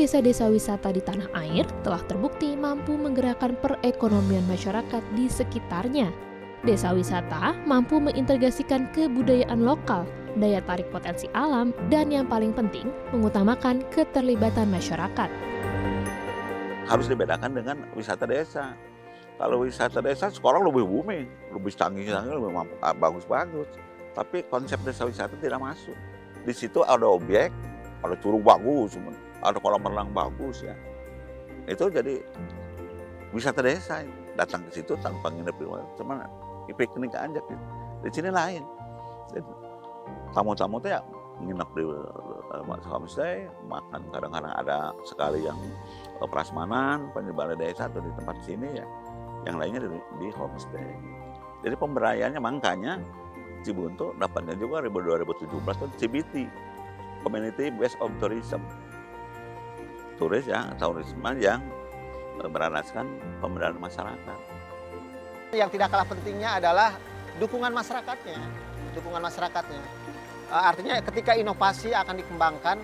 desa-desa wisata di tanah air telah terbukti mampu menggerakkan perekonomian masyarakat di sekitarnya. Desa wisata mampu mengintegrasikan kebudayaan lokal, daya tarik potensi alam, dan yang paling penting, mengutamakan keterlibatan masyarakat. Harus dibedakan dengan wisata desa. Kalau wisata desa sekarang lebih booming, lebih canggih-canggih, lebih bagus-bagus. Tapi konsep desa wisata tidak masuk. Di situ ada objek, ada curug bagus, ada kolam renang bagus ya. Itu jadi wisata desa. Datang ke situ tanpa nginep di luar, cuma piknik aja gitu. Di sini lain. Tamu-tamu tuh ya nginep di homestay, makan kadang-kadang ada sekali yang prasmanan, penyebaran desa atau di tempat sini ya. Yang lainnya di homestay. Jadi pemberdayaannya makanya Cibuntu dapatnya juga 2017 itu CBT, Community Based on Tourism. Turisme yang berandaskan pemberdayaan masyarakat. Yang tidak kalah pentingnya adalah dukungan masyarakatnya. Artinya ketika inovasi akan dikembangkan,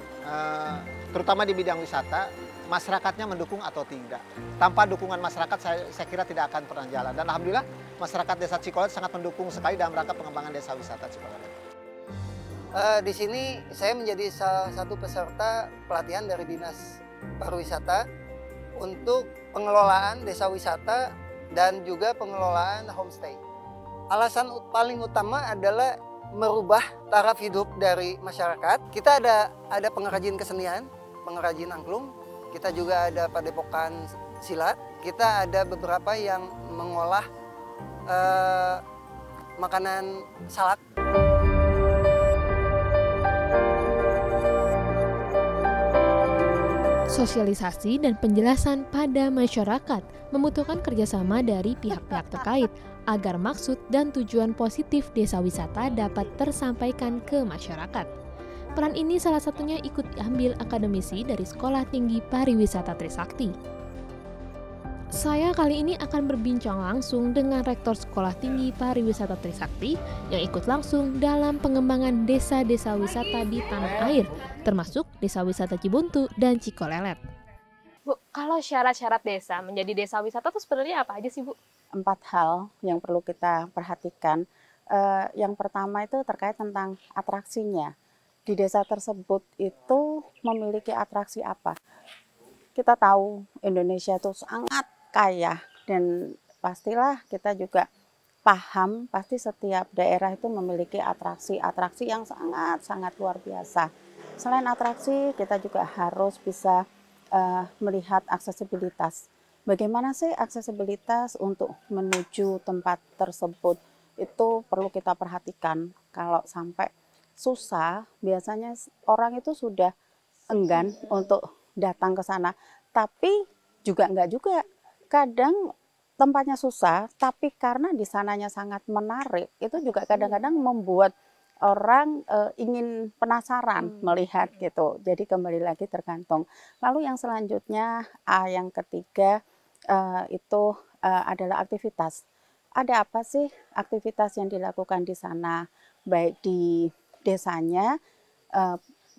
terutama di bidang wisata, masyarakatnya mendukung atau tidak. Tanpa dukungan masyarakat saya kira tidak akan pernah jalan. Dan alhamdulillah masyarakat Desa Cikolelet sangat mendukung sekali dalam rangka pengembangan desa wisata Cikolelet. Di sini saya menjadi salah satu peserta pelatihan dari Dinas Pariwisata untuk pengelolaan desa wisata dan juga pengelolaan homestay. Alasan paling utama adalah merubah taraf hidup dari masyarakat. Kita ada pengrajin kesenian, pengrajin angklung, kita juga ada padepokan silat, kita ada beberapa yang mengolah makanan salak. Sosialisasi dan penjelasan pada masyarakat membutuhkan kerjasama dari pihak-pihak terkait agar maksud dan tujuan positif desa wisata dapat tersampaikan ke masyarakat. Peran ini salah satunya ikut diambil akademisi dari Sekolah Tinggi Pariwisata Trisakti. Saya kali ini akan berbincang langsung dengan Rektor Sekolah Tinggi Pariwisata Trisakti yang ikut langsung dalam pengembangan desa-desa wisata di tanah air, termasuk Desa Wisata Cibuntu dan Cikolelet. Bu, kalau syarat-syarat desa menjadi desa wisata itu sebenarnya apa aja sih, Bu? 4 hal yang perlu kita perhatikan. Yang pertama itu terkait tentang atraksinya. Di desa tersebut itu memiliki atraksi apa? Kita tahu Indonesia itu sangat kaya dan pastilah kita juga paham pasti setiap daerah itu memiliki atraksi yang sangat luar biasa. Selain atraksi, kita juga harus bisa melihat aksesibilitas. Bagaimana sih aksesibilitas untuk menuju tempat tersebut? Itu perlu kita perhatikan. Kalau sampai susah, biasanya orang itu sudah enggan untuk datang ke sana. Tapi enggak juga. Kadang tempatnya susah, tapi karena di sananya sangat menarik, itu juga kadang-kadang membuat orang ingin penasaran melihat gitu. Jadi kembali lagi tergantung. Lalu yang selanjutnya, yang ketiga itu adalah aktivitas. Ada apa sih aktivitas yang dilakukan di sana, baik di desanya,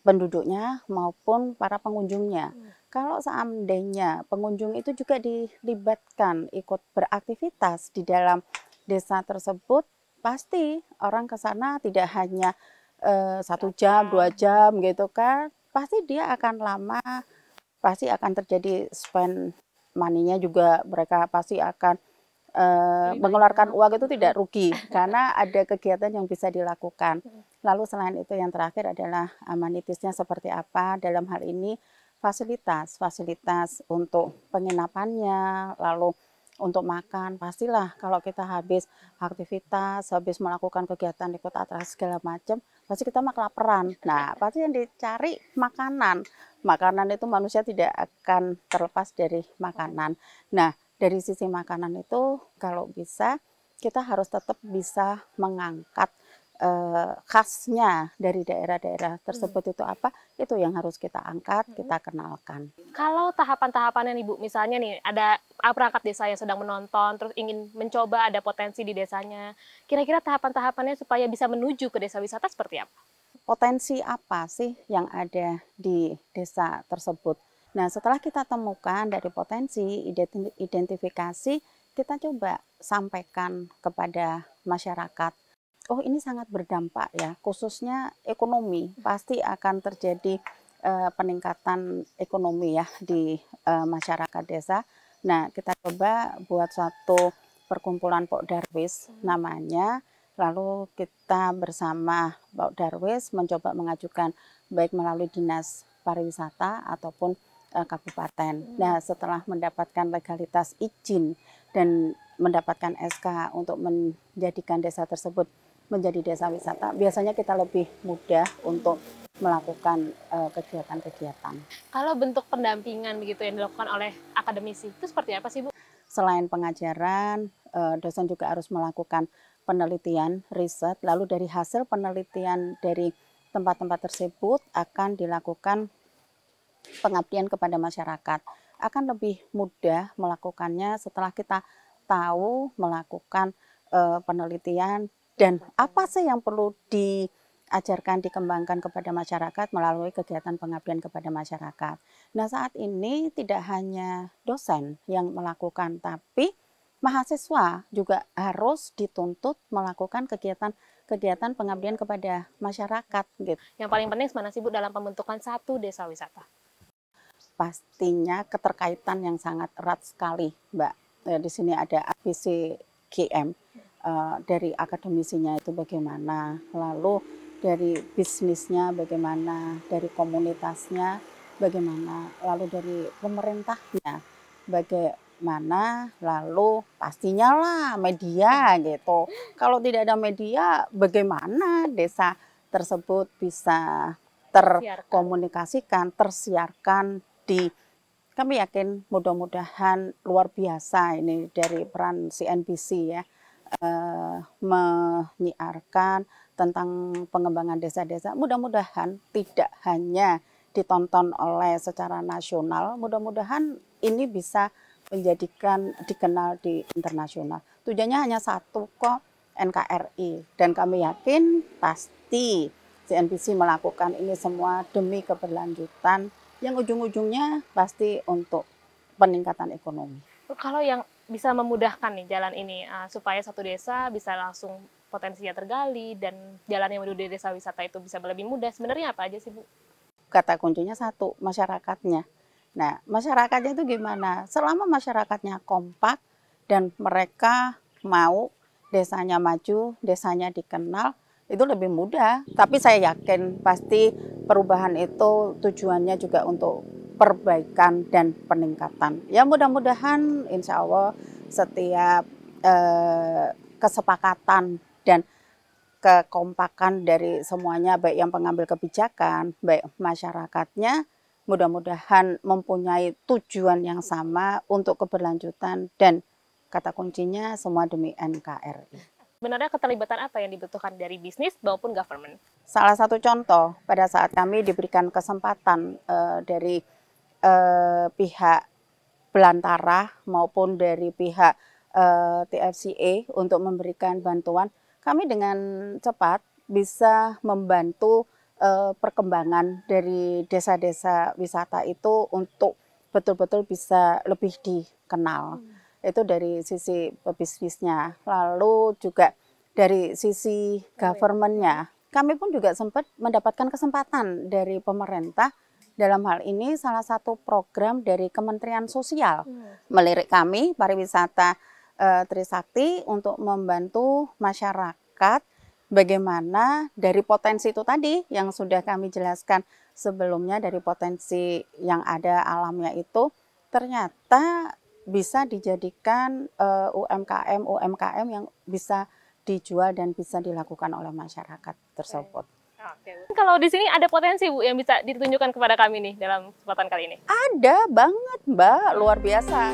penduduknya maupun para pengunjungnya. Kalau seandainya pengunjung itu juga dilibatkan ikut beraktivitas di dalam desa tersebut, pasti orang ke sana tidak hanya 1 jam, 2 jam gitu kan, pasti dia akan lama, pasti akan terjadi spend money-nya juga, mereka pasti akan mengeluarkan uang itu tidak rugi karena ada kegiatan yang bisa dilakukan. Lalu selain itu yang terakhir adalah amenitisnya seperti apa, dalam hal ini fasilitas untuk penginapannya, lalu untuk makan. Pastilah kalau kita habis aktivitas, habis melakukan kegiatan ikut atraksi segala macam, pasti kita kelaparan. Nah, pasti yang dicari makanan. Makanan itu manusia tidak akan terlepas dari makanan. Nah, dari sisi makanan itu kalau bisa kita harus tetap bisa mengangkat khasnya dari daerah-daerah tersebut itu apa, itu yang harus kita angkat, kita kenalkan. Kalau tahapan-tahapannya nih Bu, misalnya nih ada perangkat desa yang sedang menonton, terus ingin mencoba ada potensi di desanya, kira-kira tahapan-tahapannya supaya bisa menuju ke desa wisata seperti apa? Potensi apa sih yang ada di desa tersebut? Nah, setelah kita temukan dari potensi, identifikasi, kita coba sampaikan kepada masyarakat. Oh, ini sangat berdampak ya, khususnya ekonomi. Pasti akan terjadi peningkatan ekonomi ya di masyarakat desa. Nah, kita coba buat suatu perkumpulan Pok Darwis namanya. Lalu kita bersama Pok Darwis mencoba mengajukan baik melalui Dinas Pariwisata ataupun kabupaten. Nah, setelah mendapatkan legalitas izin dan mendapatkan SK untuk menjadikan desa tersebut menjadi desa wisata, biasanya kita lebih mudah untuk melakukan kegiatan-kegiatan. Kalau bentuk pendampingan begitu yang dilakukan oleh akademisi, itu seperti apa sih Bu? Selain pengajaran, dosen juga harus melakukan penelitian, riset, lalu dari hasil penelitian dari tempat-tempat tersebut akan dilakukan pengabdian kepada masyarakat. Akan lebih mudah melakukannya setelah kita tahu melakukan penelitian dan apa sih yang perlu diajarkan, dikembangkan kepada masyarakat melalui kegiatan pengabdian kepada masyarakat. Nah, saat ini tidak hanya dosen yang melakukan, tapi mahasiswa juga harus dituntut melakukan kegiatan pengabdian kepada masyarakat. Gitu. Yang paling penting mana sih Bu dalam pembentukan satu desa wisata? Pastinya keterkaitan yang sangat erat sekali, Mbak. Di sini ada ABCGM. Dari akademisinya itu bagaimana, lalu dari bisnisnya bagaimana, dari komunitasnya bagaimana, lalu dari pemerintahnya bagaimana, lalu pastinya lah media gitu. Kalau tidak ada media, bagaimana desa tersebut bisa terkomunikasikan, tersiarkan di. Kami yakin mudah-mudahan luar biasa ini dari peran CNBC ya. Menyiarkan tentang pengembangan desa-desa, mudah-mudahan tidak hanya ditonton oleh secara nasional, mudah-mudahan ini bisa dikenal di internasional. Tujuannya hanya satu kok, NKRI, dan kami yakin pasti CNBC melakukan ini semua demi keberlanjutan yang ujung-ujungnya pasti untuk peningkatan ekonomi. Kalau yang bisa memudahkan nih jalan ini supaya satu desa bisa langsung potensinya tergali dan jalan yang menuju desa wisata itu bisa lebih mudah, sebenarnya apa aja sih Bu? Kata kuncinya satu, masyarakatnya. Nah, masyarakatnya itu gimana? Selama masyarakatnya kompak dan mereka mau desanya maju, desanya dikenal, itu lebih mudah. Tapi saya yakin pasti perubahan itu tujuannya juga untuk perbaikan dan peningkatan. Ya mudah-mudahan insya Allah setiap kesepakatan dan kekompakan dari semuanya, baik yang pengambil kebijakan, baik masyarakatnya, mudah-mudahan mempunyai tujuan yang sama untuk keberlanjutan dan kata kuncinya semua demi NKRI. Sebenarnya keterlibatan apa yang dibutuhkan dari bisnis maupun government? Salah satu contoh pada saat kami diberikan kesempatan dari pihak Belantara maupun dari pihak TFCA untuk memberikan bantuan, kami dengan cepat bisa membantu perkembangan dari desa-desa wisata itu untuk betul-betul bisa lebih dikenal. Itu dari sisi bisnisnya, lalu juga dari sisi government-nya. Kami pun juga sempat mendapatkan kesempatan dari pemerintah. Dalam hal ini salah satu program dari Kementerian Sosial melirik kami pariwisata Trisakti untuk membantu masyarakat bagaimana dari potensi itu tadi yang sudah kami jelaskan sebelumnya, dari potensi yang ada alamnya itu ternyata bisa dijadikan UMKM yang bisa dijual dan bisa dilakukan oleh masyarakat tersebut. Oke. Kalau di sini ada potensi Bu yang bisa ditunjukkan kepada kami nih dalam kesempatan kali ini? Ada banget Mbak, luar biasa.